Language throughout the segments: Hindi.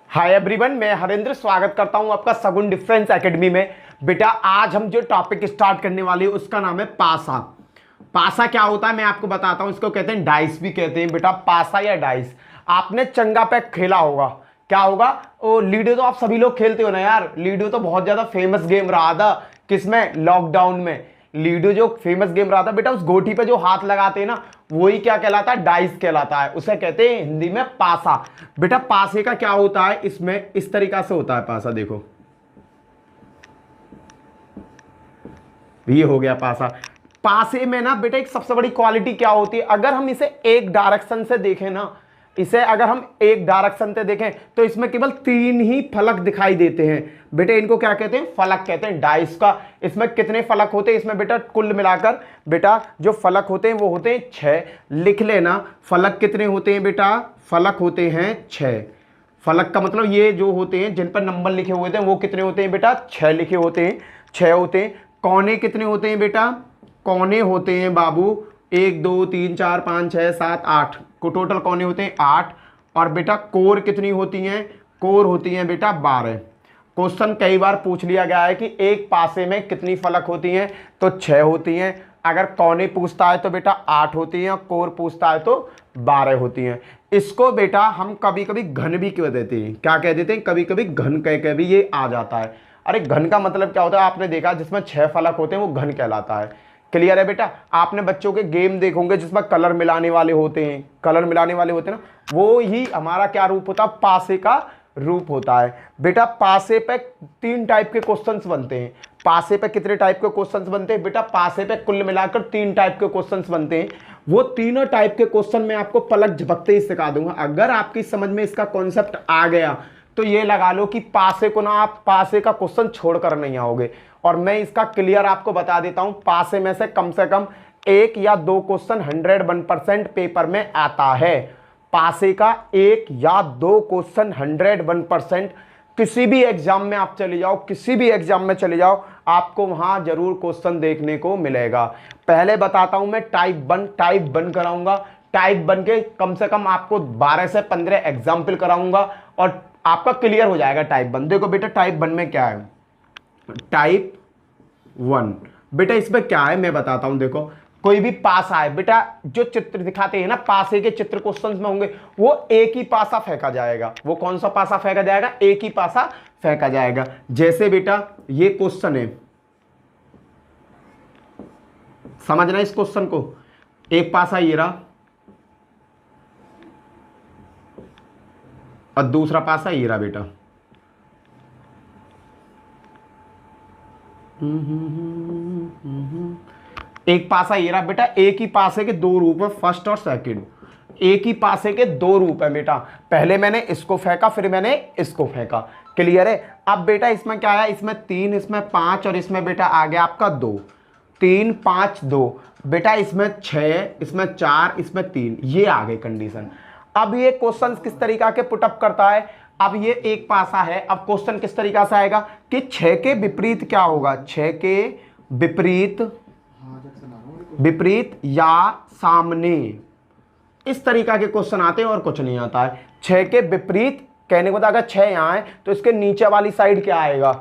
हाय एवरीवन, मैं हरेंद्र स्वागत करता हूं आपका सगुन डिफरेंस एकेडमी में। बेटा आज हम जो टॉपिक स्टार्ट करने वाले हैं उसका नाम है पासा। पासा क्या होता है मैं आपको बताता हूं। इसको कहते हैं डाइस भी कहते हैं बेटा, पासा या डाइस। आपने चंगा पैक खेला होगा, क्या होगा ओ लीडो तो आप सभी लोग खेलते हो ना यार। लीडो तो बहुत ज्यादा फेमस गेम रहा था, किसमें, लॉकडाउन में। लीडो जो फेमस गेम रहा था बेटा, उस गोटी पे जो हाथ लगाते हैं ना वही क्या कहलाता है, डाइस कहलाता है। उसे कहते हैं हिंदी में पासा। बेटा पासे का क्या होता है, इसमें इस तरीका से होता है पासा। देखो ये हो गया पासा। पासे में ना बेटा एक सबसे बड़ी क्वालिटी क्या होती है, अगर हम इसे एक डायरेक्शन से देखें ना, इसे अगर हम एक डायरेक्शन से देखें तो इसमें केवल 3 ही फलक दिखाई देते हैं। बेटे इनको क्या कहते हैं, फलक कहते हैं डाइस का। इसमें कितने फलक होते हैं, इसमें बेटा कुल मिलाकर बेटा जो फलक होते हैं वो होते हैं 6। लिख लेना फलक कितने होते हैं बेटा, फलक होते हैं 6। फलक का मतलब ये जो होते हैं जिन पर नंबर लिखे हुए थे वो कितने होते हैं बेटा, 6 लिखे होते हैं, 6 होते हैं। कोने कितने होते हैं बेटा, कोने होते हैं बाबू 1 2 3 4 5 6 7 8 को टोटल कोने होते हैं 8। और बेटा कोर कितनी होती हैं, कोर होती हैं बेटा 12। क्वेश्चन कई बार पूछ लिया गया है कि एक पासे में कितनी फलक होती हैं, तो 6 होती हैं। अगर कोने पूछता है तो बेटा 8 होती हैं, और कोर पूछता है तो 12 होती हैं। इसको बेटा हम कभी कभी घन भी कह देते हैं, क्या कह देते हैं, कभी कभी घन कह के भी ये आ जाता है। अरे घन का मतलब क्या होता है, आपने देखा जिसमें 6 फलक होते हैं वो घन कहलाता है। क्लियर है बेटा। आपने बच्चों के गेम देखोगे जिसमें कलर मिलाने वाले होते हैं, कलर मिलाने वाले होते हैं ना, वो ही हमारा क्या रूप होता है, पासे का रूप होता है। बेटा पासे पे 3 टाइप के क्वेश्चंस बनते हैं। पासे पे कितने टाइप के क्वेश्चंस बनते हैं बेटा, पासे पे कुल मिलाकर 3 टाइप के क्वेश्चंस बनते हैं। वो तीनों टाइप के क्वेश्चन मैं आपको पलक झपकते ही सिखा दूंगा। अगर आपकी समझ में इसका कॉन्सेप्ट आ गया तो ये लगा लो कि पासे को ना आप पासे का क्वेश्चन छोड़कर नहीं आओगे। और मैं इसका क्लियर आपको बता देता हूं, पासे में से कम 1 या 2 क्वेश्चन 101% पेपर में आता है। पासे का 1 या 2 क्वेश्चन 101% किसी भी एग्जाम में आप चले जाओ, किसी भी एग्जाम में चले जाओ, आपको वहां जरूर क्वेश्चन देखने को मिलेगा। पहले बताता हूं मैं टाइप 1 कराऊंगा। टाइप 1 के कम से कम आपको 12 से 15 एग्जाम्पल कराऊंगा और आपका क्लियर हो जाएगा टाइप 1। देखो बेटा टाइप 1 में क्या है, टाइप 1 बेटा इसमें क्या है मैं बताता हूं। देखो कोई भी पासा है बेटा, जो चित्र दिखाते हैं ना पासे के चित्र क्वेश्चंस में होंगे, वो एक ही पासा फेंका जाएगा। वो कौन सा पासा फेंका जाएगा, एक ही पासा फेंका जाएगा। जैसे बेटा ये क्वेश्चन है, समझना इस क्वेश्चन को। एक पासा ये रहा और दूसरा पासा ये रहा बेटा। एक पासा ये रहा बेटा, एक ही पासे के 2 रूप है, फर्स्ट और सेकंड। एक ही पासे के 2 रूप है बेटा। पहले मैंने इसको फेंका फिर मैंने इसको फेंका। क्लियर है। अब बेटा इसमें क्या है, इसमें 3, इसमें 5 और इसमें बेटा आ गया आपका 2। 3 5 2 बेटा, इसमें 6, इसमें 4, इसमें 3, ये आ गई कंडीशन। अब ये क्वेश्चन किस तरीका के पुटअप करता है, अब ये एक पासा है। अब क्वेश्चन किस तरीका से आएगा कि 6 के विपरीत क्या होगा, 6 के विपरीत या सामने, इस तरीका के क्वेश्चन आते हैं और कुछ नहीं आता है। 6 के विपरीत कहने को, अगर 6 यहां है तो इसके नीचे वाली साइड क्या आएगा,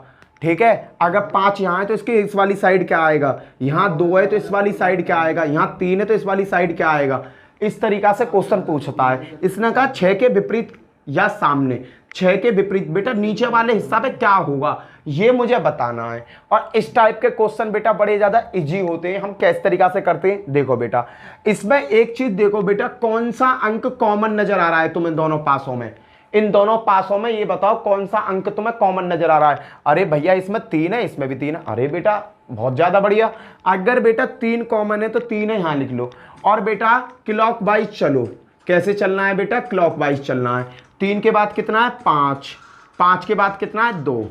ठीक है। अगर 5 यहां है तो इसके इस वाली साइड क्या आएगा, यहां 2 है तो इस वाली साइड क्या आएगा, यहां 3 है तो इस वाली साइड क्या आएगा। इस तरीका से क्वेश्चन पूछता है। इसने कहा 6 के विपरीत या सामने, 6 के विपरीत बेटा नीचे वाले हिस्सा पे क्या होगा ये मुझे बताना है। और इस टाइप के क्वेश्चन बेटा बड़े ज्यादा इजी होते हैं। हम किस तरीका से करते हैं देखो बेटा, इसमें एक चीज देखो बेटा, कौन सा अंक कॉमन नजर आ रहा है तुम्हें दोनों पासों में। इन दोनों पासों में ये बताओ कौन सा अंक तुम्हें कॉमन नजर आ रहा है। अरे भैया इसमें 3 है, इसमें भी 3 है। अरे बेटा बहुत ज्यादा बढ़िया। अगर बेटा 3 कॉमन है तो 3 है, यहां लिख लो। और बेटा क्लॉक वाइज चलो। कैसे चलना है बेटा, क्लॉक वाइज चलना है। 3 के बाद कितना है 5, 5 के बाद कितना है 2।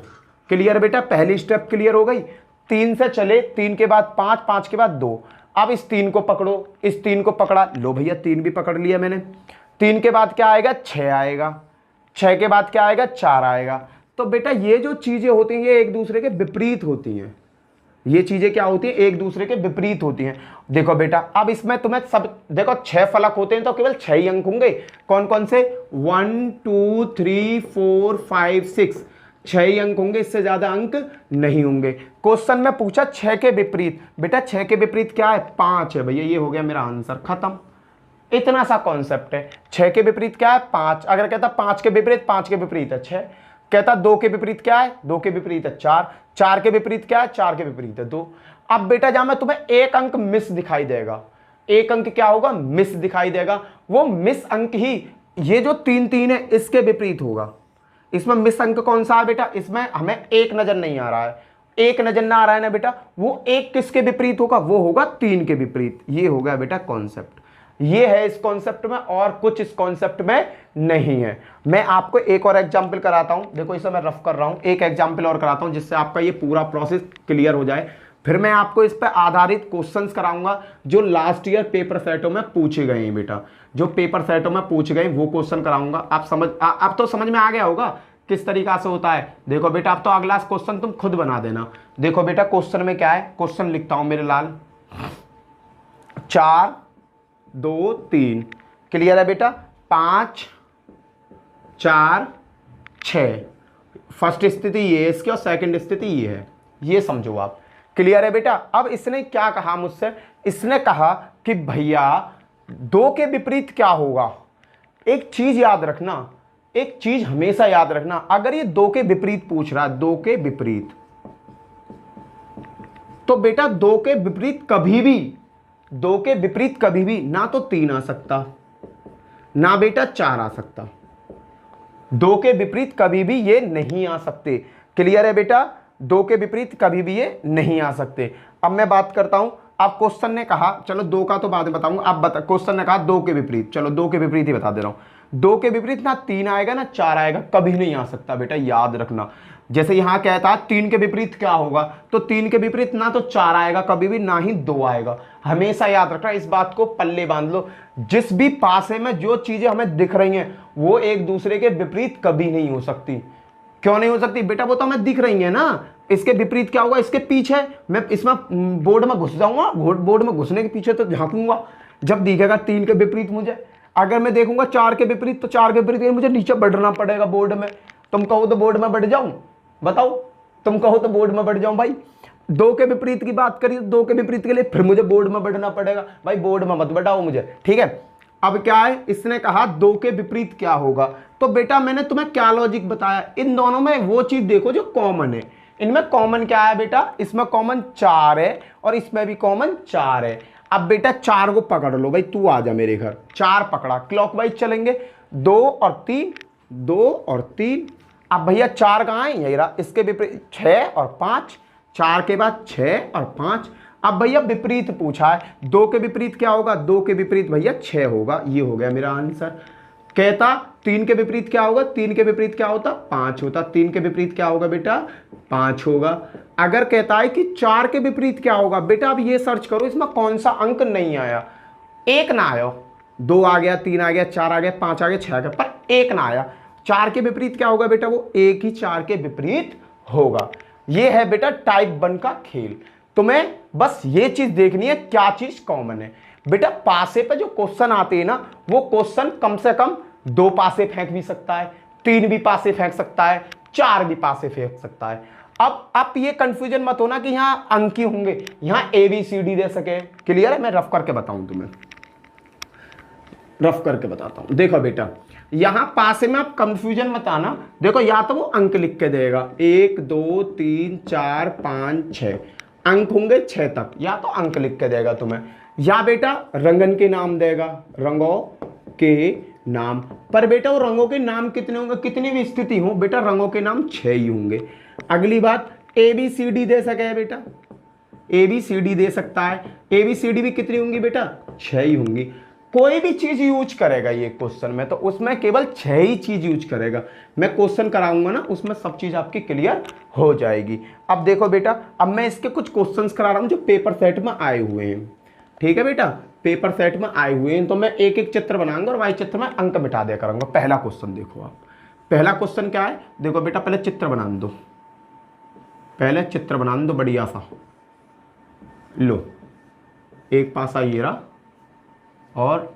क्लियर बेटा, पहली स्टेप क्लियर हो गई। 3 से चले, 3 के बाद 5, 5 के बाद 2। अब इस 3 को पकड़ो, इस 3 को पकड़ा, लो भैया 3 भी पकड़ लिया मैंने। 3 के बाद क्या आएगा 6 आएगा, 6 के बाद क्या आएगा 4 आएगा। तो बेटा ये जो चीजें होती हैं ये एक दूसरे के विपरीत होती हैं, ये चीजें क्या होती है, एक दूसरे के विपरीत होती हैं। देखो बेटा, अब इसमें तुम्हें सब देखो 6 फलक होते हैं तो केवल 6 ही अंक होंगे। कौन कौन से, 1 2 3 4 5 6, 6 ही अंक होंगे, इससे ज्यादा अंक नहीं होंगे। क्वेश्चन में पूछा 6 के विपरीत, बेटा 6 के विपरीत क्या है, 5 है भैया, ये हो गया मेरा आंसर, खत्म। इतना सा कॉन्सेप्ट है। 6 के विपरीत क्या है, 5। अगर कहता 5 के विपरीत, 5 के विपरीत है 6। कहता 2 के विपरीत क्या है, 2 के विपरीत है 4। 4 के विपरीत क्या है, 4 के विपरीत है 2। अब बेटा जहां में तुम्हें एक अंक मिस दिखाई देगा, एक अंक क्या होगा, मिस दिखाई देगा, वो मिस अंक ही ये जो 3 3 है इसके विपरीत होगा। इसमें मिस अंक कौन सा है बेटा, इसमें हमें एक नजर नहीं आ रहा है, एक नजर ना आ रहा है ना बेटा, वो एक किसके विपरीत होगा, वो होगा 3 के विपरीत। ये हो गया बेटा कॉन्सेप्ट, ये है इस कॉन्सेप्ट में, और कुछ इस कॉन्सेप्ट में नहीं है। मैं आपको एक और एग्जांपल कराता हूं, देखो इसे मैं रफ कर रहा हूं, एक एग्जांपल और कराता हूं जिससे आपका ये पूरा प्रोसेस क्लियर हो जाए। फिर मैं आपको इस पर आधारित क्वेश्चंस कराऊंगा जो लास्ट ईयर पेपर सेटों में पूछे गए हैं बेटा, जो पेपर सेटों में पूछे गए वो क्वेश्चन कराऊंगा। आप अब तो समझ में आ गया होगा किस तरीका से होता है। देखो बेटा, अब तो अगला क्वेश्चन तुम खुद बना देना। देखो बेटा क्वेश्चन में क्या है, क्वेश्चन लिखता हूं मेरे लाल, 4 2 3, क्लियर है बेटा, 5 4 6, फर्स्ट स्थिति ये है इसकी और सेकंड स्थिति ये है, ये समझो आप, क्लियर है बेटा। अब इसने क्या कहा मुझसे, इसने कहा कि भैया 2 के विपरीत क्या होगा। एक चीज याद रखना, एक चीज हमेशा याद रखना, अगर ये 2 के विपरीत पूछ रहा है, 2 के विपरीत, तो बेटा 2 के विपरीत कभी भी, 2 के विपरीत कभी भी ना तो 3 आ सकता, ना बेटा 4 आ सकता। 2 के विपरीत कभी भी ये नहीं आ सकते, क्लियर है बेटा, 2 के विपरीत कभी भी ये नहीं आ सकते। अब मैं बात करता हूं, अब क्वेश्चन ने कहा, चलो 2 का तो बाद में बताऊंगा, अब बता, क्वेश्चन ने कहा 2 के विपरीत, चलो 2 के विपरीत ही बता दे रहा हूं। 2 के विपरीत ना 3 आएगा ना 4 आएगा, कभी नहीं आ सकता बेटा, याद रखना। जैसे यहां कहता है 3 के विपरीत क्या होगा, तो 3 के विपरीत ना तो 4 आएगा कभी भी, ना ही 2 आएगा। हमेशा याद रखना, इस बात को पल्ले बांध लो। जिस भी पासे में जो चीजें हमें दिख रही हैं वो एक दूसरे के विपरीत कभी नहीं हो सकती। क्यों नहीं हो सकती बेटा, वो तो हमें दिख रही है ना, इसके विपरीत क्या होगा, इसके पीछे मैं इसमें बोर्ड में घुस जाऊंगा, बोर्ड में घुसने के पीछे तो झांकूंगा, जब दिखेगा 3 के विपरीत मुझे, अगर मैं देखूंगा 4 के विपरीत, तो 4 के विपरीत मुझे नीचे बढ़ना पड़ेगा बोर्ड में। तुम कहो तो बोर्ड में बढ़ जाऊं, बताओ, तुम कहो तो बोर्ड में बढ़ जाऊं भाई। 2 के विपरीत की बात करिए, 2 के विपरीत के लिए फिर मुझे बोर्ड में बढ़ना पड़ेगा, भाई बोर्ड में मत बढ़ाओ मुझे, ठीक है। अब क्या है, इसने कहा 2 के विपरीत क्या होगा, तो बेटा मैंने तुम्हें क्या लॉजिक बताया, इन दोनों में वो चीज देखो जो कॉमन है। इनमें कॉमन क्या है बेटा, इसमें कॉमन 4 है और इसमें भी कॉमन 4 है। अब बेटा 4 को पकड़ लो भाई, तू आ जा मेरे घर, 4 पकड़ा, क्लॉकवाइज चलेंगे, 2 और 3, 2 और 3। अब भैया 4 कहाँ है, यही रहा, इसके विपरीत 6 और 5, 4 के बाद 6 और 5। अब भैया विपरीत पूछा है, 2 के विपरीत क्या होगा, 2 के विपरीत भैया 6 होगा, ये हो गया मेरा आंसर। कहता 3 के विपरीत क्या होगा, 3 के विपरीत क्या होता, 5 होता, 3 के विपरीत क्या होगा बेटा, 5 होगा। अगर कहता है कि 4 के विपरीत क्या होगा, बेटा अब ये सर्च करो इसमें कौन सा अंक नहीं आया, एक ना आया, 2 आ गया, 3 आ गया, 4 आ गया, 5 आ गया, 6 आ गया, पर एक ना आया। 4 के विपरीत क्या होगा बेटा, वो एक ही 4 के विपरीत होगा। ये है बेटा टाइप 1 का खेल। तुम्हें बस ये चीज देखनी है क्या चीज कॉमन है। बेटा पासे पे जो क्वेश्चन आते हैं ना, वो क्वेश्चन कम से कम 2 पासे फेंक भी सकता है, 3 भी पासे फेंक सकता है, 4 भी पासे फेंक सकता है। अब आप ये कंफ्यूजन मत होना कि यहां अंक ही होंगे, यहां ABCD दे सके, क्लियर है। मैं रफ करके बताऊं तुम्हें, रफ करके बताता हूं। देखो बेटा यहां पासे में आप कंफ्यूजन मत आना, देखो या तो वो अंक लिख के देगा 1 2 3 4 5 6 अंक होंगे 6 तक, या तो अंक लिख के देगा तुम्हें, या बेटा रंगन के नाम देगा, रंगों के नाम। पर बेटा वो रंगों के नाम कितने होंगे, कितनी भी स्थिति हो बेटा रंगों के नाम 6 ही होंगे। अगली बात ABCD दे सके बेटा, ABCD दे सकता है, ABCD भी कितनी होंगी बेटा 6 ही होंगी। कोई भी चीज यूज करेगा ये क्वेश्चन में तो उसमें केवल 6 ही चीज यूज करेगा। मैं क्वेश्चन कराऊंगा ना उसमें सब चीज आपकी क्लियर हो जाएगी। अब देखो बेटा, अब मैं इसके कुछ क्वेश्चंस करा रहा हूं जो पेपर सेट में आए हुए हैं, ठीक है बेटा, पेपर सेट में आए हुए हैं, तो मैं एक एक चित्र बनाऊंगा और वाई चित्र में अंक मिटा दिया करूंगा। पहला क्वेश्चन देखो आप, पहला क्वेश्चन क्या है, देखो बेटा पहले चित्र बना दो, पहले चित्र बना दो बढ़िया सा, लो एक पासा ये रहा और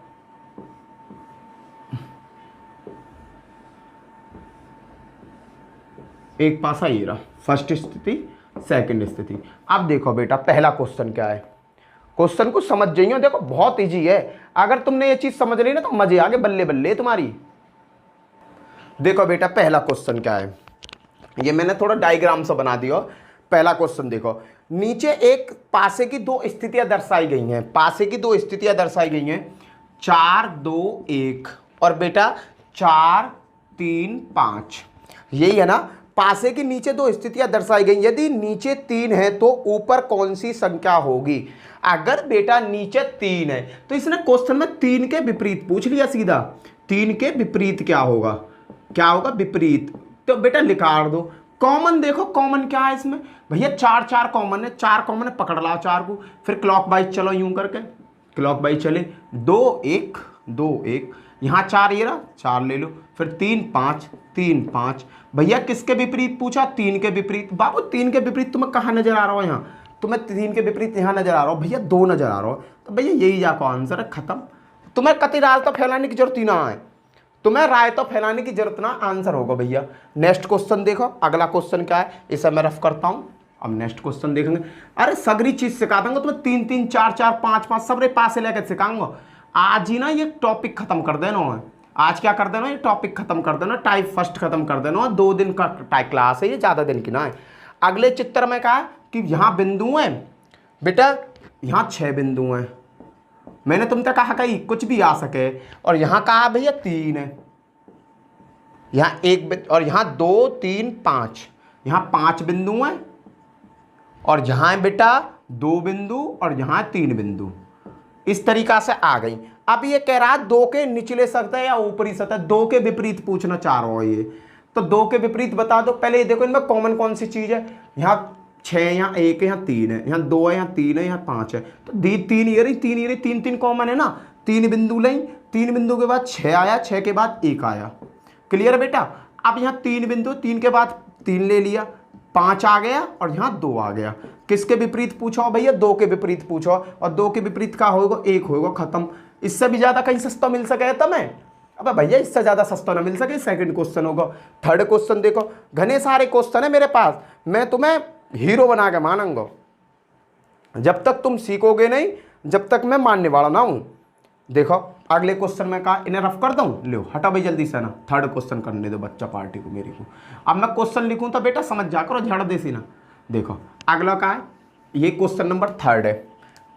एक पासा ये रहा, फर्स्ट स्थिति सेकंड स्थिति। अब देखो बेटा पहला क्वेश्चन क्या है, क्वेश्चन को समझ जाइए, देखो बहुत इजी है, अगर तुमने ये चीज समझ ली ना तो मजे आगे बल्ले बल्ले तुम्हारी। देखो बेटा पहला क्वेश्चन क्या है, ये मैंने थोड़ा डायग्राम सा बना दिया। पहला क्वेश्चन देखो, नीचे एक पासे की दो स्थितियां दर्शाई गई हैं, पासे की दो स्थितियां दर्शाई गई हैं 4 2 1 और बेटा 4 3 5, यही है ना। पासे की नीचे दो स्थितियां दर्शाई गई, यदि नीचे 3 है तो ऊपर कौन सी संख्या होगी। अगर बेटा नीचे 3 है तो इसने क्वेश्चन में 3 के विपरीत पूछ लिया सीधा, 3 के विपरीत क्या होगा, क्या होगा विपरीत, तो बेटा लिखा दो। कॉमन देखो कॉमन क्या है इसमें भैया, 4 4 कॉमन है, 4 कॉमन है, पकड़ लाओ 4 को, फिर क्लॉक वाइज चलो यूं करके, क्लॉक वाइज चले 2 1 2 1, यहाँ 4 ये रहा 4 ले लो, फिर 3 5 3 5। भैया किसके विपरीत पूछा, 3 के विपरीत। बाबू 3 के विपरीत तुम्हें कहाँ नजर आ रहा हो, यहाँ तुम्हें 3 के विपरीत यहाँ नजर आ रहा हो भैया, 2 नजर आ रहा हो, तो भैया यही जाको आंसर है, खत्म। तुम्हें कति राय तो फैलाने की जरूरत ही ना है, तुम्हें राय तो फैलाने की जरूरत ना, आंसर होगा भैया। नेक्स्ट क्वेश्चन देखो, अगला क्वेश्चन क्या है, इसे मैं रफ करता हूं, अब नेक्स्ट क्वेश्चन देखेंगे। अरे सगरी चीज सिखा दूंगा तुम्हें, 3 3 4 4 5 5 सबरे पास से लेकर सिखाऊंगा। आज ही ना ये टॉपिक खत्म कर देना है, आज क्या कर देना, ये टॉपिक खत्म कर देना, टाइप फर्स्ट खत्म कर देना, 2 दिन का टाइप क्लास है ये, ज्यादा दिन की ना है। अगले चित्र में कहा कि यहाँ बिंदु है बेटा, यहाँ 6 बिंदु हैं, मैंने तुमसे कहा कहीं कुछ भी आ सके, और यहाँ कहा भैया 3 है, यहाँ 1 और यहाँ 2 3 5, यहाँ 5 बिंदु हैं, और यहाँ है बेटा 2 बिंदु और यहाँ 3 बिंदु, इस तरीका से आ गई। अब ये कह रहा है 2 के निचले सतह या ऊपरी सतह, 2 के विपरीत पूछना चाह रहा हूँ ये, तो 2 के विपरीत बता दो। पहले ये देखो इनमें कॉमन कौन सी चीज है, यहाँ 6 यहाँ 1 है, यहाँ 3 है, यहाँ 2 है, यहाँ 3 है, यहाँ 5 है, तो 3 ये रही 3 ये रही, 3 3 कॉमन है ना, 3 बिंदु लें, 3 बिंदु के बाद 6 आया, 6 के बाद 1 आया, क्लियर है बेटा। अब यहाँ 3 बिंदु, 3 के बाद 3 ले लिया, 5 आ गया और यहाँ 2 आ गया। किसके विपरीत पूछो भैया, 2 के विपरीत पूछो, और 2 के विपरीत का होगा 1 होगा, खत्म। इससे भी ज्यादा कहीं सस्ता मिल सके तुम्हें, अब भैया इससे ज्यादा सस्ता ना मिल सके। सेकंड क्वेश्चन होगा। थर्ड क्वेश्चन देखो, घने सारे क्वेश्चन है मेरे पास, मैं तुम्हें हीरो बना के मानूंगा, जब तक तुम सीखोगे नहीं जब तक मैं मानने वाला ना हूं। देखो अगले क्वेश्चन में कहा, इन्हें रफ कर दूं, लो हटा भाई जल्दी से ना, थर्ड क्वेश्चन करने दो बच्चा पार्टी को मेरी को। अब मैं क्वेश्चन लिखूं तो बेटा समझ जा करो, झड़ दे सी ना। देखो अगला का है, ये क्वेश्चन नंबर 3 है।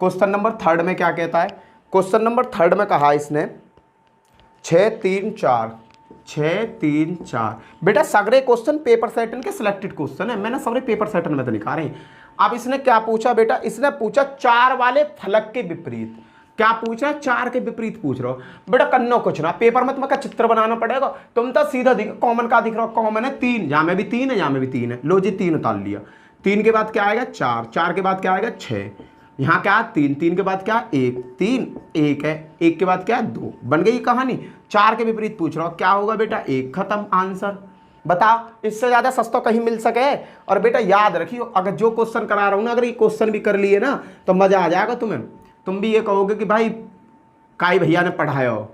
क्वेश्चन नंबर 3 में क्या कहता है, क्वेश्चन नंबर 3 में कहा इसने 6 3 4, 6 3 4। बेटा सगरे क्वेश्चन पेपर सेटन के सिलेक्टेड क्वेश्चन है, मैंने सगरे पेपर सेटन में तो निकाल रहे हैं। अब इसने क्या पूछा बेटा, इसने पूछा 4 वाले फलक के विपरीत। क्या पूछ रहा है, 4 के विपरीत पूछ रहा हो बेटा, कन्नो कुछ ना, पेपर में तुम्हें चित्र बनाना पड़ेगा, तुम तो सीधा दिख, कॉमन का दिख रहा हो, कॉमन है 3, यहाँ में भी 3 है, यहाँ में भी 3 है, लो जी 3 उतार लिया। 3 के बाद क्या आएगा 4, 4 के बाद क्या आएगा 6, यहाँ क्या 3, 3 के बाद क्या 1, 3 1 है, 1 के बाद क्या 2, बन गई कहानी। 4 के विपरीत पूछ रहा हो, क्या होगा बेटा 1, खत्म आंसर। बताओ इससे ज्यादा सस्ता कहीं मिल सके। और बेटा याद रखियो, अगर जो क्वेश्चन करा रहा हूं ना, अगर ये क्वेश्चन भी कर लिए ना तो मजा आ जाएगा तुम्हें, तुम भी ये कहोगे कि भाई काई भैया ने पढ़ाया हो।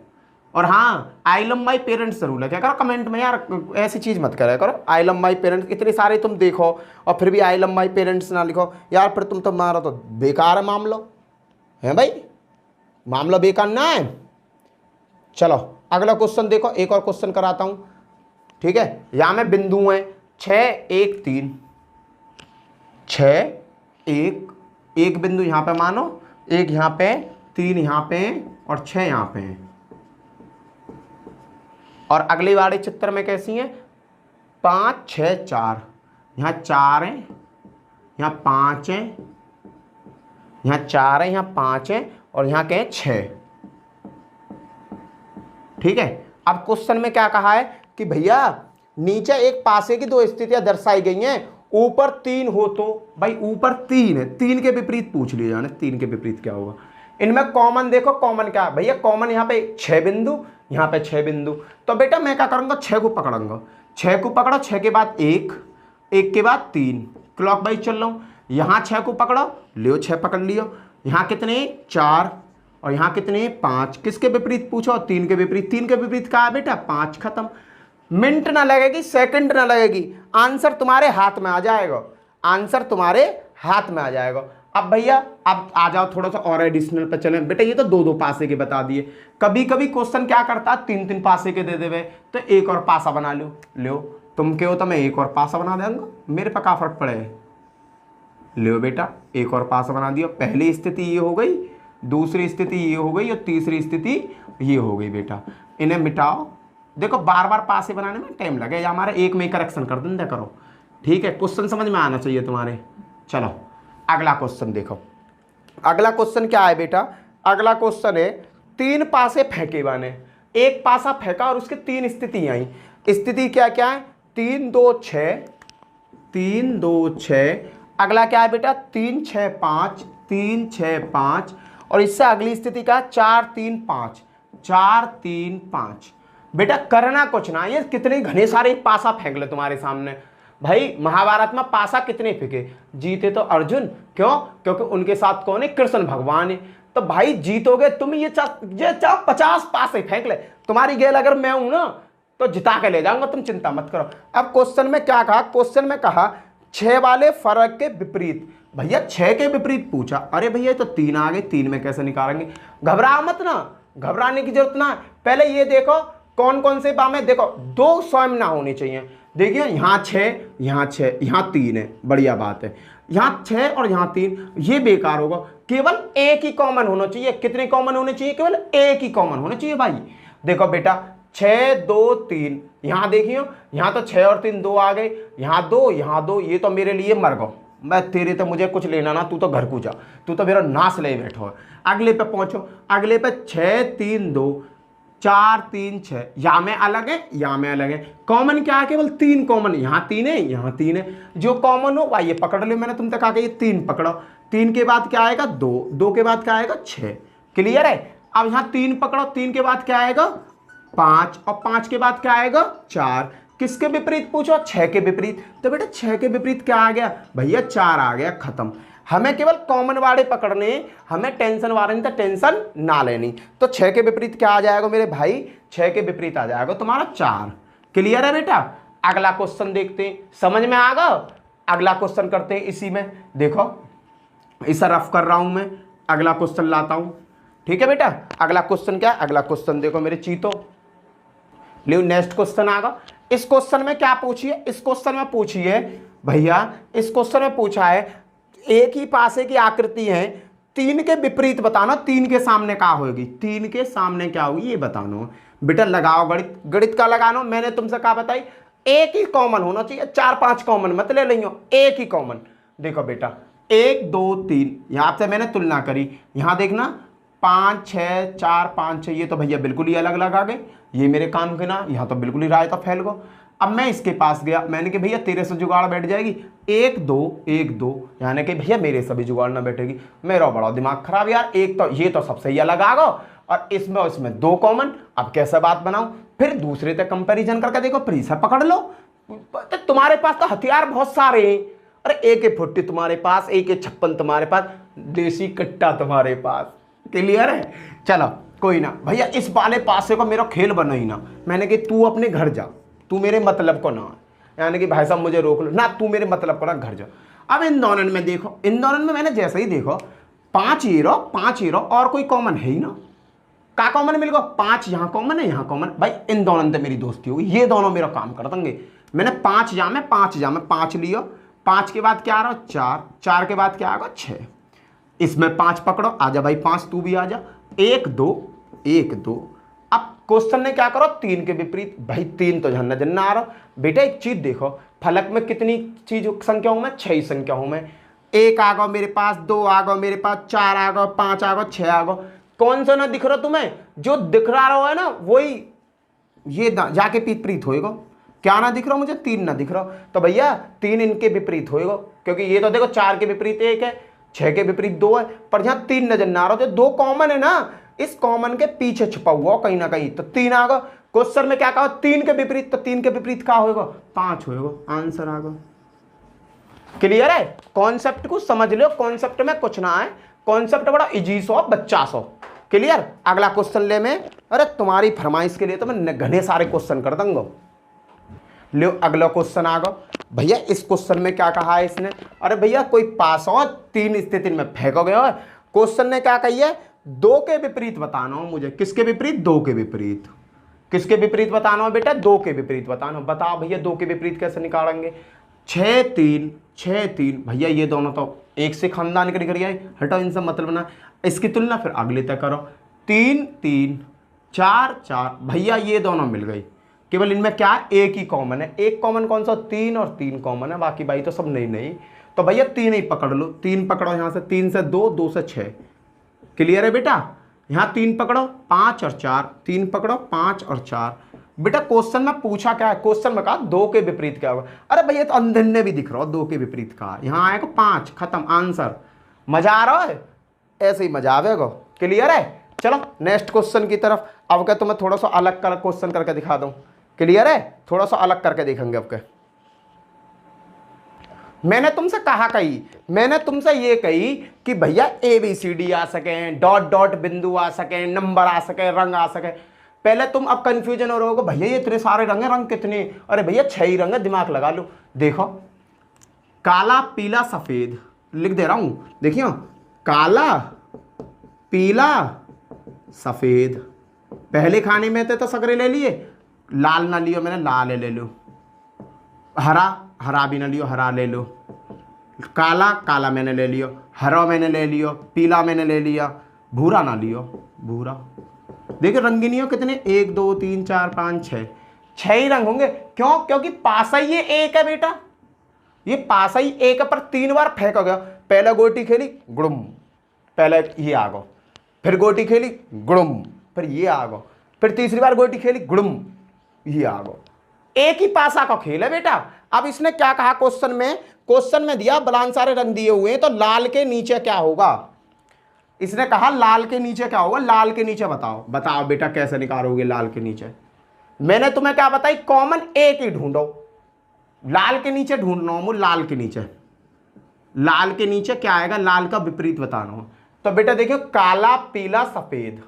और हाँ, आई लव माई पेरेंट्स जरूर लिखा करो कमेंट में यार, ऐसी चीज मत करा करो, आई लव माई पेरेंट्स इतने सारे तुम देखो और फिर भी आई लव माई पेरेंट्स ना लिखो यार, फिर तुम तो मारो तो बेकार है मामला, है भाई मामला बेकार ना है। चलो अगला क्वेश्चन देखो, एक और क्वेश्चन कराता हूं, ठीक है। यहां में बिंदु है 6 1 3, 6 1 बिंदु यहां पे मानो, 1 यहां पे, 3 यहां पे और 6 यहां पे है। और अगली वाले चित्र में कैसी है, 5 6 4, यहाँ 4 है, यहाँ 5 है, यहाँ 4 है, यहाँ 5 है और यहाँ क्या है 6, ठीक है। अब क्वेश्चन में क्या कहा है कि भैया नीचे एक पासे की 2 स्थितियां दर्शाई गई हैं, ऊपर 3 हो तो, भाई ऊपर 3 है, 3 के विपरीत पूछ लिया जाने, 3 के विपरीत क्या होगा। इनमें कॉमन देखो, कॉमन क्या है भैया, कॉमन यहाँ पे 6 बिंदु, यहाँ पे 6 बिंदु, तो बेटा मैं क्या करूंगा 6 को पकड़ूंगा, 6 को पकड़ो, 6 के बाद 1, 1 के बाद 3, क्लॉक वाइज चल रहा हूँ। यहाँ 6 को पकड़ो, लियो 6 पकड़ लियो। यहाँ कितने 4 और यहाँ कितने 5। किसके विपरीत पूछो 3 के विपरीत। 3 के विपरीत कहा है बेटा 5, खत्म। मिनट ना लगेगी, सेकंड ना लगेगी, आंसर तुम्हारे हाथ में आ जाएगा, आंसर तुम्हारे हाथ में आ जाएगा। अब भैया अब आ जाओ थोड़ा सा और एडिशनल पे चलें। बेटा ये तो 2-2 पासे के बता दिए, कभी कभी क्वेश्चन क्या करता है 3-3 पासे के दे देवे, तो एक और पासा बना लो तुम के हो तो मैं एक और पासा बना दूंगा, मेरे पे क्या फर्क पड़े। लो बेटा एक और पासा बना दिया। पहली स्थिति ये हो गई, दूसरी स्थिति ये हो गई और तीसरी स्थिति ये हो गई। बेटा इन्हें मिटाओ। देखो बार बार पासे बनाने में टाइम लगे, या हमारे एक में करेक्शन कर दें करो, ठीक है। क्वेश्चन समझ में आना चाहिए तुम्हारे। चलो अगला क्वेश्चन देखो। अगला क्वेश्चन क्या है बेटा, अगला क्वेश्चन है 3 पासे फेंके बने, एक पासा फेंका और उसके 3 स्थिति आई। स्थिति क्या क्या है 3 2 6, 3 2 6। अगला क्या है बेटा 3 6 5, 3 6 5। और इससे अगली स्थिति का 4 3 5, 4 3 5। बेटा करना कुछ ना, ये कितने घने सारे पासा फेंक ले तुम्हारे सामने। भाई महाभारत में पासा कितने फेंके, जीते तो अर्जुन, क्यों? क्योंकि उनके साथ कौन है, कृष्ण भगवान है। तो भाई जीतोगे तुम, ये 50 पासे फेंक ले, तुम्हारी गेल अगर मैं हूं ना तो जिता के ले जाऊंगा, तुम चिंता मत करो। अब क्वेश्चन में क्या कहा, क्वेश्चन में कहा 6 वाले फर्क के विपरीत। भैया 6 के विपरीत पूछा, अरे भैया तो 3 आ गए, 3 में कैसे निकालेंगे। घबरा मत ना, घबराने की जरूरत ना। पहले ये देखो कौन कौन से बाम है, देखो 2 स्वयं ना होनी चाहिए। देखिए यहाँ 6, यहाँ 6, यहाँ 3 है, बढ़िया बात है। यहाँ 6 और यहाँ 3, ये बेकार होगा। केवल एक ही कॉमन होना चाहिए। कितने कॉमन होने चाहिए, केवल एक ही कॉमन होना चाहिए भाई। देखो बेटा 6 2 3, यहाँ देखियो, यहाँ तो 6 और 3 2 आ गए, यहाँ 2 यहाँ 2, ये तो मेरे लिए मर गो। मैं तेरे तो मुझे कुछ लेना ना, तू तो घर को जा, तू तो मेरा नाश ले बैठो है। अगले पे पहुंचो, अगले पे 6 3 2, 4 3 6, या में अलग है या में अलग है। कॉमन क्या है, केवल 3 कॉमन, यहाँ 3 है यहाँ 3 है। जो कॉमन हो भाई ये पकड़ लो, मैंने तुम तक कहा कि ये 3 पकड़ो। 3 के बाद क्या आएगा 2, 2 के बाद क्या आएगा 6, क्लियर है। अब यहाँ 3 पकड़ो, 3 के बाद क्या आएगा 5, और 5 के बाद क्या आएगा 4। किसके विपरीत पूछो, 6 के विपरीत। तो बेटा 6 के विपरीत क्या आ गया भैया 4 आ गया, खत्म। हमें केवल कॉमन वाले पकड़ने, हमें टेंशन वाले नहीं तो टेंशन ना लेनी। तो 6 के विपरीत क्या आ जाएगा मेरे भाई, 6 के विपरीत आ जाएगा तुम्हारा 4। क्लियर है बेटा। अगला क्वेश्चन देखते हैं, समझ में आ गया। अगला क्वेश्चन करते हैं इसी में। देखो इसे रफ कर रहा हूं मैं, अगला क्वेश्चन लाता हूं, ठीक है बेटा। अगला क्वेश्चन क्या है, अगला क्वेश्चन देखो मेरे चीतो, लियो नेक्स्ट क्वेश्चन आ गया। इस क्वेश्चन में क्या पूछिए, इस क्वेश्चन में पूछिए भैया, इस क्वेश्चन में पूछा है एक ही पासे की आकृति है, 3 के विपरीत बताना, 3 के सामने क्या होगी, 3 के सामने क्या होगी ये बताना। बेटा लगाओ गणित, गणित का लगानो। मैंने तुमसे क्या बताई, एक ही कॉमन होना चाहिए, 4-5 कॉमन मत ले लियो, एक ही कॉमन। देखो बेटा 1 2 3, यहाँ से मैंने तुलना करी, यहाँ देखना 5 6 4 5 6, ये तो भैया बिल्कुल ही अलग अलग आ गए, ये मेरे काम के ना, यहाँ तो बिल्कुल ही रायता फैल गो। अब मैं इसके पास गया, मैंने कि भैया तेरे से जुगाड़ बैठ जाएगी, 1 2 1 2, यानी कि भैया मेरे से भी जुगाड़ ना बैठेगी। मेरा बड़ा दिमाग खराब यार, एक तो ये तो सबसे ही अलग आ गो और इसमें 2 कॉमन। अब कैसे बात बनाऊं, फिर दूसरे तक कंपैरिजन करके देखो, फिर इसे पकड़ लो। तो तुम्हारे पास तो हथियार बहुत सारे हैं। अरे AK-40 तुम्हारे पास, AK-56 तुम्हारे पास, देसी कट्टा तुम्हारे पास, क्लियर है। चलो कोई ना भैया, इस वाले पासे को मेरा खेल बना ही ना। मैंने कि तू अपने घर जा, तू मेरे मतलब को ना, यानी कि भाई साहब मुझे रोक लो ना, तू मेरे मतलब को ना, घर जा। अब इन दोनों में देखो, इन दोनों में मैंने जैसे ही देखो 5 हीरो 5 हीरो, और कोई कॉमन है ही ना। क्या कॉमन मिल गया, 5 यहाँ कॉमन है यहाँ कॉमन। भाई इन दोनों से मेरी दोस्ती होगी, ये दोनों मेरा काम कर देंगे। मैंने 5 जामे 5 लियो, 5 के बाद क्या आ रहा 4, 4 के बाद क्या आएगा 6, इसमें 5 पकड़ो, आजा भाई 5 तू भी आजा, 1 2 1 2। अब क्वेश्चन ने क्या करो, 3 के विपरीत। भाई 3 तो झन्ना झन्ना आ रहा। बेटा एक चीज देखो, फलक में कितनी चीज संख्या हूं मैं, 6 संख्या हूं मैं। 1 आ गो मेरे पास, 2 आ गो मेरे पास, 4 आ गो, 5 आ गो, 6 आ गो। कौन सा ना दिख रहा तुम्हें, जो दिख रहा है ना वही ये जाके विपरीत होएगा। क्या ना दिख रहा मुझे, 3 ना दिख रहा, तो भैया 3 इनके विपरीत होएगा, क्योंकि ये तो देखो 4 के विपरीत 1 है, 6 के विपरीत 2 है, पर यहाँ 3 नजर ना आ रहा, जो 2 कॉमन है ना, इस कॉमन के पीछे छुपा हुआ कहीं ना कहीं, तो 3 आ गया। क्वेश्चन में क्या कहा, 3 के विपरीत, तो 3 के विपरीत क्या होगा 5 होगा, आंसर आ गया। क्लियर है? कॉन्सेप्ट को समझ लो, कॉन्सेप्ट में कुछ ना है, कॉन्सेप्ट बड़ा इजी सो बच्चा सो। क्लियर? अगला क्वेश्चन ले में, अरे तुम्हारी फरमाइश के लिए तो मैं घने सारे क्वेश्चन कर दूंगा। लो अगला क्वेश्चन आ गया भैया। इस क्वेश्चन में क्या कहा है इसने? अरे भैया कोई पास हो 3 स्थिति में फेंको गया है। क्वेश्चन ने क्या कही है? 2 के विपरीत बताना हो मुझे। किसके विपरीत? 2 के विपरीत। किसके विपरीत बताना हो बेटा? 2 के विपरीत बताना। बताओ भैया 2 के विपरीत कैसे निकालेंगे? 6 3 6 3 भैया ये दोनों तो एक से खानदान के निकल गए, हटो इनसे मतलब ना। इसकी तुलना फिर अगले तक करो। 3 3 4 4 भैया ये दोनों मिल गई। केवल इनमें क्या है? एक ही कॉमन है। एक कॉमन कौन सा? 3 और 3 कॉमन है, बाकी भाई तो सब नहीं नहीं। तो भैया 3 ही पकड़ लो। 3 पकड़ो यहाँ से, 3 से 2, 2 से 6। क्लियर है बेटा? यहाँ 3 पकड़ो, 5 और 4, 3 पकड़ो 5 और 4। बेटा क्वेश्चन में पूछा क्या है? क्वेश्चन में कहा 2 के विपरीत क्या होगा। अरे भैया तो अंधन ने भी दिख रहा हो 2 के विपरीत कहा। यहाँ आएगा 5, खत्म आंसर। मजा आ रहा है? ऐसे ही मजा आवेगा। क्लियर है? चलो नेक्स्ट क्वेश्चन की तरफ। अब क्या तुम्हें थोड़ा सा अलग क्वेश्चन करके दिखा दूं। क्लियर है? थोड़ा सा अलग करके देखेंगे अब के। मैंने तुमसे कहा कही, मैंने तुमसे ये कही कि भैया ABCD आ सके, डॉट डॉट बिंदु आ सके, नंबर आ सके, रंग आ सके। पहले तुम अब कंफ्यूजन हो रहे हो, भैया ये इतने सारे रंग हैं, रंग कितने? अरे भैया 6 ही रंग है, दिमाग लगा लो। देखो काला पीला सफेद लिख दे रहा हूं, देखियो काला पीला सफेद। पहले खाने में थे तो सगरे ले लिए, लाल ना लियो मैंने, लाल ले लो। हरा, हरा भी ना लियो, हरा ले लो। काला, काला मैंने ले लियो। हरा मैंने ले लियो। पीला मैंने ले लिया। भूरा ना लियो, भूरा। देखिए रंगीनियों कितने? 1 2 3 4 5 6, 6 ही रंग होंगे। क्यों? क्योंकि पासा ही ये एक है बेटा, ये पासा ही एक है, पर 3 बार फेंका गया। पहले गोटी खेली गुड़ुम, पहले ये आ गो, फिर गोटी खेली गुड़ुम, फिर ये आ गो, फिर तीसरी बार गोटी खेली गुड़ुम, ये आ गो। एक ही पासा का खेल है बेटा। अब इसने क्या कहा क्वेश्चन में? क्वेश्चन में दिया बलान सारे रंग दिए हुए हैं, तो लाल के नीचे क्या होगा? इसने कहा लाल के नीचे क्या होगा? लाल के नीचे बताओ। बताओ बेटा कैसे निकालोगे लाल के नीचे? मैंने तुम्हें क्या बताई? कॉमन एक ही ढूंढो। लाल के नीचे ढूंढना हो, लाल के नीचे, लाल के नीचे क्या आएगा? लाल का विपरीत बताना हो। तो बेटा देखियो काला पीला सफेद,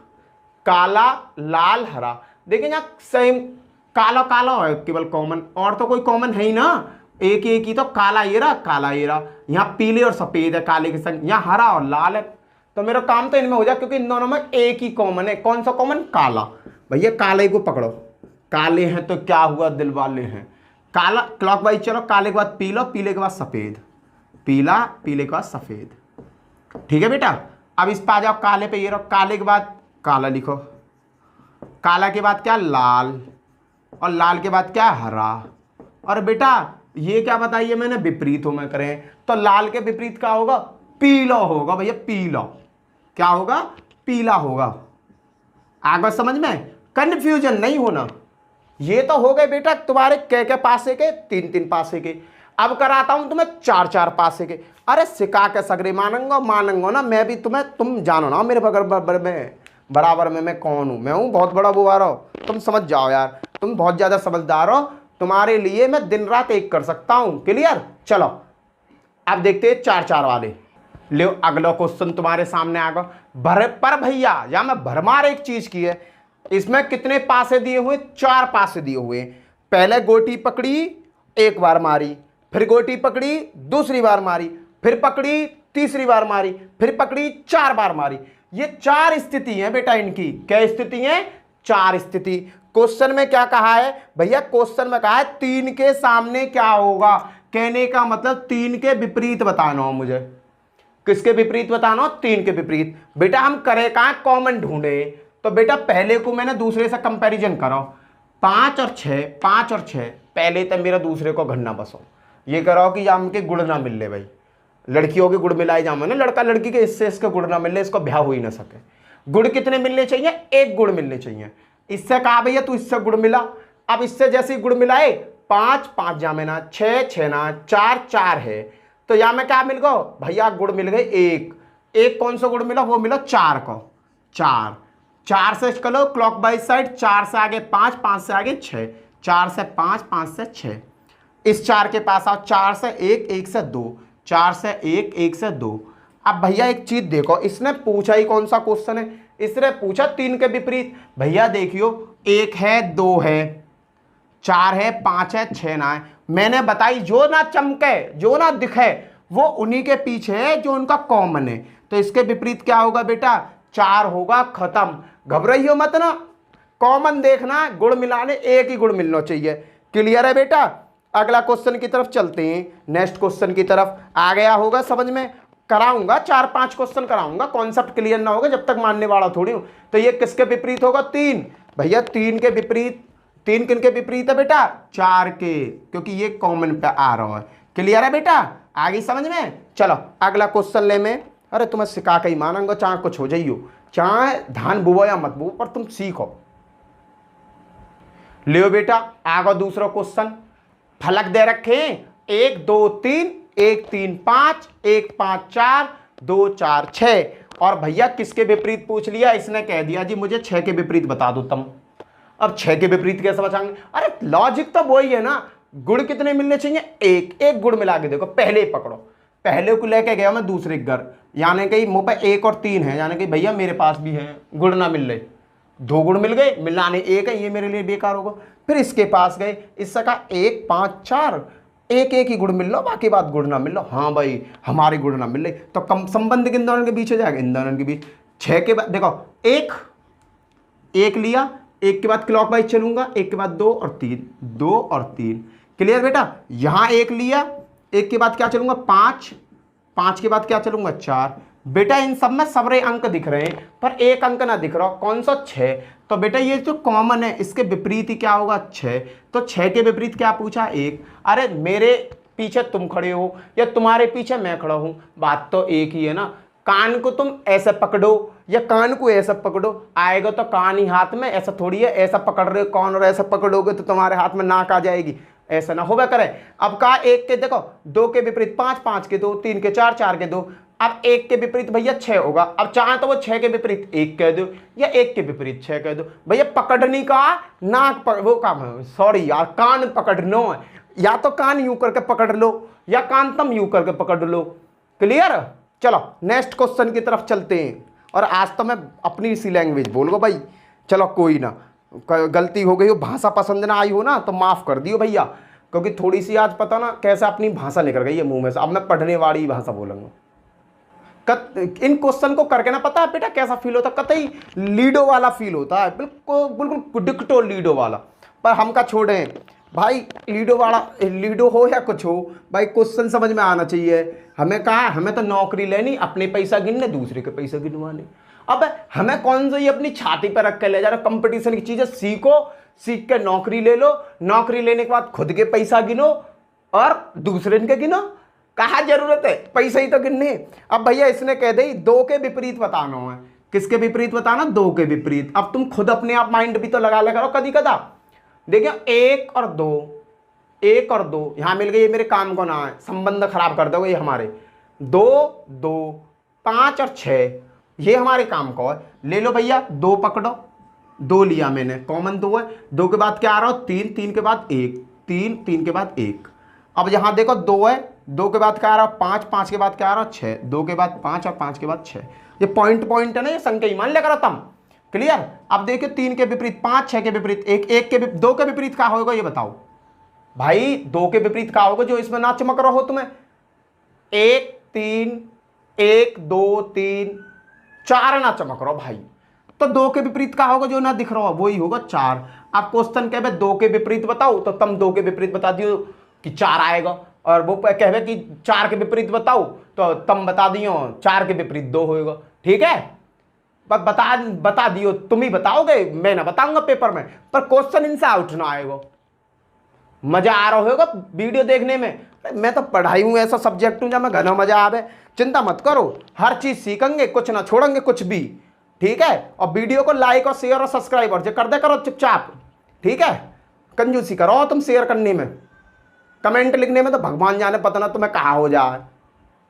काला लाल हरा। देखिए यहाँ सेम काला काला है केवल कॉमन, और तो कोई कॉमन है ही ना। एक एक ही तो काला ये रहा, काला ये रहा। यहाँ पीले और सफेद है काले के संग, यहाँ हरा और लाल है। तो मेरा काम तो इनमें हो जाए, क्योंकि इन दोनों में एक ही कॉमन है। कौन सा कॉमन? काला। भैया काले को पकड़ो, काले हैं तो क्या हुआ? दिल वाले हैं। काला क्लॉकवाइज चलो, काले के बाद पीला, पीले के बाद सफेद, पीला, पीले के बाद सफेद। ठीक है बेटा? अब इस पे आ जाओ, काले पे ये रहो, काले के बाद काला लिखो, काला के बाद क्या? लाल, और लाल के बाद क्या? हरा। और बेटा ये क्या बताइए मैंने? विपरीत में करें तो लाल के विपरीत क्या होगा? पीला होगा भैया, पीला। क्या होगा? पीला होगा। आगे समझ में? कंफ्यूजन नहीं होना। ये तो हो गए बेटा तुम्हारे के पासे के, 3 पासे के। अब कराता हूं तुम्हें 4 पासे के। अरे सिखा के सगरे मानंगो ना, मैं भी तुम्हें, तुम जानो ना मेरे बराबर में मैं कौन हूं। मैं हूं बहुत बड़ा बुआरा, तुम समझ जाओ यार, तुम बहुत ज्यादा समझदार हो। तुम्हारे लिए मैं दिन रात एक कर सकता हूं। क्लियर? चलो अब देखते हैं 4 वाले। ले अगला क्वेश्चन तुम्हारे सामने आ गया। पर भैया या मैं भरमार एक चीज की है। इसमें कितने पासे दिए हुए? 4 पासे दिए हुए। पहले गोटी पकड़ी, एक बार मारी, फिर गोटी पकड़ी, दूसरी बार मारी, फिर पकड़ी, तीसरी बार मारी, फिर पकड़ी, 4 बार मारी। ये 4 स्थिति है बेटा इनकी। क्या स्थिति है? 4 स्थिति। क्वेश्चन में क्या कहा है भैया? क्वेश्चन में कहा है 3 के सामने क्या होगा। कहने का मतलब 3 के विपरीत बताना हो मुझे। किसके विपरीत बताना हो? 3 के विपरीत। बेटा हम करे कहां? कॉमन ढूंढे। तो बेटा पहले को मैंने दूसरे से कंपैरिजन करो। 5 और 6, 5 और 6, पहले तो मेरा दूसरे को घन्ना बसो। ये करो कि जाम के गुड़ ना मिल ले भाई, लड़कियों के गुड़ मिलाए जाम ना, लड़का लड़की के इससे गुड़ ना मिल ले, इसको ब्याह हो ही ना सके। गुड़ कितने मिलने चाहिए? 1 गुड़ मिलने चाहिए। इससे कहा भैया तू इससे गुड़ मिला। अब इससे जैसे गुड़ मिलाए, 5 5 जामे ना, 6 6 ना, 4 4 है। तो यहां में क्या मिल गो भैया? गुड़ मिल गए 1। कौन सा गुड़ मिला? वो मिला 4 को। 4 से चलो क्लॉकवाइज साइड, 4 से आगे 5, 5 से आगे 6, 4 से 5, 5 से 6। इस 4 के पास आओ, 4 से 1, 1 से 2, 4 से 1, 1 से 2। अब भैया एक चीज देखो, इसने पूछा ही कौन सा क्वेश्चन है, इसने पूछा 3 के विपरीत। भैया देखियो, 1 है, 2 है, 4 है, 5 है, 6 ना है। मैंने बताई जो ना चमके, जो ना दिखे, वो उन्हीं के पीछे है जो उनका कॉमन है। तो इसके विपरीत क्या होगा बेटा, 4 होगा, खत्म। घबराइयो मत ना, कॉमन देखना, गुण मिलाने एक ही गुण मिलना चाहिए। क्लियर है बेटा? अगला क्वेश्चन की तरफ चलते हैं, नेक्स्ट क्वेश्चन की तरफ। आ गया होगा समझ में? कराऊंगा 4-5 क्वेश्चन कराऊंगा, कॉन्सेप्ट क्लियर ना होगा जब तक मानने वाला थोड़ी हूं। तो ये किसके विपरीत होगा, 3। भैया 3 के विपरीत, 3 किन के विपरीत है बेटा, 4 के, क्योंकि ये कॉमन पे आ रहा है। क्लियर है बेटा? आगे समझ में? चलो अगला क्वेश्चन ले में। अरे तुम्हें सिखा के ही मानूंगा, चाहे कुछ हो जाइयो, चाहे धान बुबो या मत बुबो, पर तुम सीखो। लियो बेटा, आगे दूसरा क्वेश्चन। फलक दे रखे 1 2 3, 1 3 5, 1 5 4, 2 4 6। और भैया किसके विपरीत पूछ लिया, इसने कह दिया जी मुझे 6 के विपरीत बता दो तुम। अब 6 के विपरीत कैसे बचाएंगे? अरे लॉजिक तो वही है ना, गुण कितने मिलने चाहिए, एक गुण मिला के देखो। पहले ही पकड़ो, पहले को लेके गया मैं दूसरे के घर, यानी कि मुंह पे 1 और 3 है, यानी कि भैया मेरे पास भी है, गुण ना मिल रहे, 2 गुण मिल गए, मिलाने 1 है, ये मेरे लिए बेकार होगा। फिर इसके पास गए, इससे कहा 1 5 4, एक ही गुण मिल लो, बाकी बात गुण ना मिल लो। हाँ भाई हमारी गुण ना मिल रही, तो कम संबंध किन दोनों के बीच हो जाएगा, इन दोनों के बीच। 6 के बाद देखो, एक लिया, 1 के बाद क्लॉक वाइज चलूंगा, 1 के बाद 2 और 3, 2 और 3। क्लियर बेटा? यहां 1 लिया, 1 के बाद क्या चलूंगा, 5, 5 के बाद क्या चलूंगा, 4। बेटा इन सब में सबरे अंक दिख रहे हैं, पर एक अंक ना दिख रहा, कौन सा, 6। तो बेटा ये जो कॉमन है इसके विपरीत ही क्या होगा, 6। तो 6 के विपरीत क्या पूछा, 1। अरे मेरे पीछे तुम खड़े हो या तुम्हारे पीछे मैं खड़ा हूं, बात तो एक ही है ना। कान को तुम ऐसे पकड़ो या कान को ऐसा पकड़ो, आएगा तो कान ही हाथ में, ऐसा थोड़ी है ऐसा पकड़ रहे हो कान और ऐसा पकड़ोगे तो तुम्हारे हाथ में नाक आ जाएगी, ऐसा ना होगा करे। अब कहा 1 के देखो, 2 के विपरीत 5, 5 के 2, 3 के 4, 4 के 2। अब 1 के विपरीत भैया 6 होगा। अब चाहे तो वो 6 के विपरीत 1 कह दो या 1 के विपरीत 6 कह दो। भैया पकड़नी का नाक वो काम है, सॉरी यार, कान पकड़ना है, या तो कान यूं करके पकड़ लो या कान तुम यूं करके पकड़ लो। क्लियर? चलो नेक्स्ट क्वेश्चन की तरफ चलते हैं। और आज तो मैं अपनी इसी लैंग्वेज बोलूँगा भाई, चलो कोई ना, गलती हो गई हो, भाषा पसंद ना आई हो ना तो माफ़ कर दियो भैया, क्योंकि थोड़ी सी आज पता ना कैसे अपनी भाषा निकल गई है मुंह में से। अब मैं पढ़ने वाली भाषा बोलूँगा। इन क्वेश्चन को करके ना पता है बेटा कैसा फील होता है, कतई लीडो वाला फील होता है, बिल्कुल बिल्कुल डिक्टो लीडो वाला। पर हम का छोड़ें भाई, लीडो वाला, लीडो हो या कुछ हो भाई, क्वेश्चन समझ में आना चाहिए। हमें कहा, हमें तो नौकरी लेनी, अपने पैसा गिनने, दूसरे के पैसा गिनवाने। अब हमें कौन सा ये अपनी छाती पर रख के ले जा रहा, कंपटीशन की चीजें सीखो, सीख के नौकरी ले लो, नौकरी लेने के बाद खुद के पैसा गिनो और दूसरे के गिनो, कहा जरूरत है, पैसा ही तो गिनने। अब भैया इसने कह दी 2 के विपरीत बताना है। किसके विपरीत बताना, 2 के विपरीत। अब तुम खुद अपने आप माइंड भी तो लगा ले करो कदी कदा। देखिए 1 और 2, 1 और 2 यहां मिल गए, ये मेरे काम को ना है, संबंध खराब कर दोगे ये हमारे। 2 2 5 और 6 ये हमारे काम को है। ले लो भैया, 2 पकड़ो, 2 लिया मैंने, कॉमन 2 है। 2 के बाद क्या आ रहा हो, 3, 3 के बाद 1, 3, 3 के बाद 1। अब यहां देखो 2 है, 2 के बाद क्या आ रहा है, 5, 5 के बाद क्या आ रहा है, 6, 2 के बाद 5 और 5 के बाद 6। ये पॉइंट पॉइंट है ना, ये संख्या ही मान लिया करो तुम। क्लियर? अब देखिए 3 के विपरीत 5, 6 के विपरीत 1, 1 के 2 के विपरीत क्या होगा ये बताओ भाई। 2 के विपरीत क्या होगा जो इसमें ना चमक रहा हो तुम्हें, 1 3, 1 2 3 4 ना चमक रहा भाई। तो 2 के विपरीत क्या होगा जो ना दिख रहा हो, वही होगा 4। अब क्वेश्चन कहे 2 के विपरीत बताओ, तो तुम 2 के विपरीत बता दियो कि 4 आएगा, और वो कहे कि 4 के विपरीत बताओ तो तुम बता दियो 4 के विपरीत 2 होएगा। ठीक है, बस बता दियो, तुम ही बताओगे, मैं ना बताऊंगा पेपर में, पर क्वेश्चन इनसे आउट ना आएगा। मजा आ रहा होगा वीडियो देखने में। मैं तो पढ़ाई हूं, ऐसा सब्जेक्ट हूं जब मैं घना मजा आवे। चिंता मत करो, हर चीज सीखेंगे, कुछ ना छोड़ेंगे कुछ भी। ठीक है, और वीडियो को लाइक और शेयर और सब्सक्राइब और कर दे करो चुपचाप। ठीक है, कंजूसी करो तुम शेयर करने में, कमेंट लिखने में तो भगवान जाने, पता ना तुम्हें कहा हो जाए,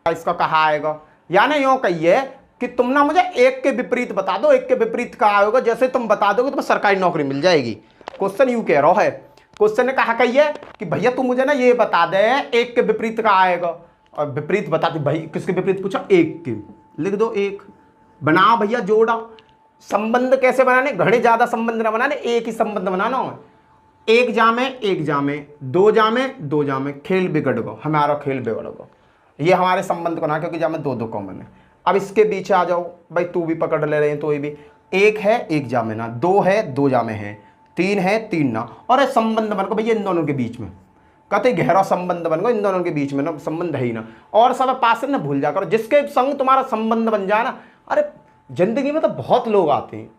इसका कहा आएगा। यानी यूं कहिए कि तुम ना मुझे 1 के विपरीत बता दो, 1 के विपरीत कहा होगा, जैसे तुम बता दोगे तुम्हें सरकारी नौकरी मिल जाएगी। क्वेश्चन यूं कह रहा है। क्वेश्चन ने कहा कही है कि भैया तू मुझे ना ये बता दे एक के विपरीत का आएगा, और विपरीत बता दे। भाई किसके विपरीत पूछा? एक के। लिख दो एक। बनाओ भैया जोड़ा। संबंध कैसे बनाने? घने ज्यादा संबंध ना बनाने, एक ही संबंध बनाना हो। एक जामे एक जामे, दो जामे दो जामे, खेल बिगड़ गो, हमारा खेल बिगड़ गो। ये हमारे संबंध को ना, क्योंकि जामे दो दो कॉमन है। अब इसके पीछे आ जाओ भाई, तू भी पकड़ ले रहे हैं तो ये भी। एक है एक जामे ना, दो है दो जामे हैं, तीन है तीन ना, और ये संबंध बन गो भैया इन दोनों के बीच में। कहते गहरा संबंध बन गो इन दोनों के बीच में ना, संबंध है ही ना। और सब पास ना भूल जा करो, जिसके संग तुम्हारा संबंध बन जाए ना, अरे जिंदगी में तो बहुत लोग आते हैं,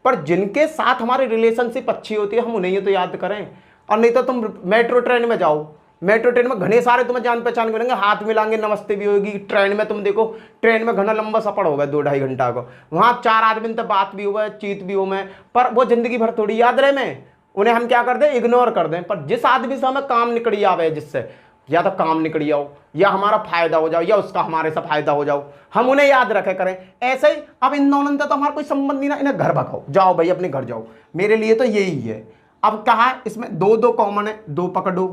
पर जिनके साथ हमारी रिलेशनशिप अच्छी होती है हम उन्हें ही तो याद करें। और नहीं तो तुम मेट्रो ट्रेन में जाओ, मेट्रो ट्रेन में घने सारे तुम्हें जान पहचान के मिलेंगे, हाथ मिलाएंगे, नमस्ते भी होगी। ट्रेन में तुम देखो, ट्रेन में घना लंबा सफर होगा 2-2.5 घंटा को, वहाँ 4 आदमी तो बात भी हुआ, चीत भी हो मैं, पर वो जिंदगी भर थोड़ी याद रहे मैं, उन्हें हम क्या कर दें? इग्नोर कर दें। पर जिस आदमी से हमें काम निकली आवे, जिससे या तो काम निकल जाओ या हमारा फायदा हो जाओ या उसका हमारे से फायदा हो जाओ, हम उन्हें याद रखे करें। ऐसे ही अब इन दोनों से तो हमारा कोई संबंध नहीं ना, इन्हें घर भगाओ, जाओ भाई अपने घर जाओ। मेरे लिए तो यही है। अब कहा इसमें दो दो कॉमन है, दो पकड़ो,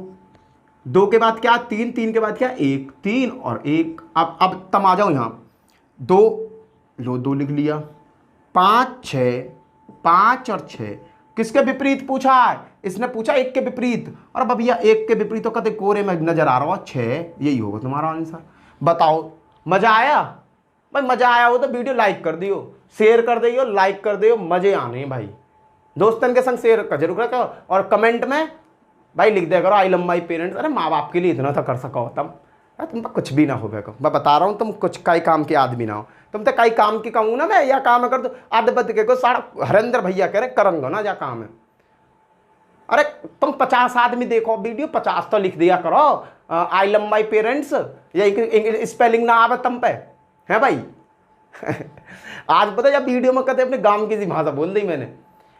दो के बाद क्या? तीन, तीन के बाद क्या? एक, तीन और एक। अब तम आ जाओ यहाँ, दो लो, दो लिख लिया, 5 6, 5 और 6 किसके विपरीत पूछा है? इसने पूछा एक के विपरीत। और अब भैया एक के विपरीत तो कहते कोरे में नजर आ रहा हो 6, यही होगा तुम्हारा आंसर। बताओ मजा आया? भाई मजा आया हो तो वीडियो लाइक कर दियो, शेयर कर दियो, लाइक कर दियो, मजे आने भाई। दोस्तन के संग शेयर कर जरूर करो, और कमेंट में भाई लिख दिया करो आई लव माई पेरेंट्स। अरे माँ बाप के लिए इतना तो कर सको तुम तो कुछ भी ना हो बेको। मैं बता रहा हूँ तुम कुछ कई काम के आदमी ना हो, तुम तो कई काम की कहूँ ना मैं, या काम कर दो आध बद के को सारा हरेंद्र भैया कह रहे करूँगा ना, जा काम है। अरे तुम 50 आदमी देखो वीडियो, 50 तो लिख दिया करो आई लव माई पेरेंट्स, या स्पेलिंग ना आवे तुम पे है भाई। आज पता जब वीडियो में कहते अपने गांव की भाषा बोल दी मैंने,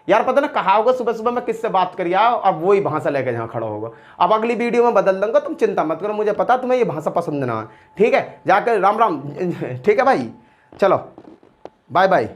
यार पता ना कहा होगा सुबह सुबह मैं किससे बात करी आओ, अब वही भाषा लेके जहाँ खड़ा होगा। अब अगली वीडियो में बदल दूंगा, तुम चिंता मत करो, मुझे पता तुम्हें ये भाषा पसंद ना है। ठीक है, जाकर राम राम। ठीक है भाई, चलो बाय बाय।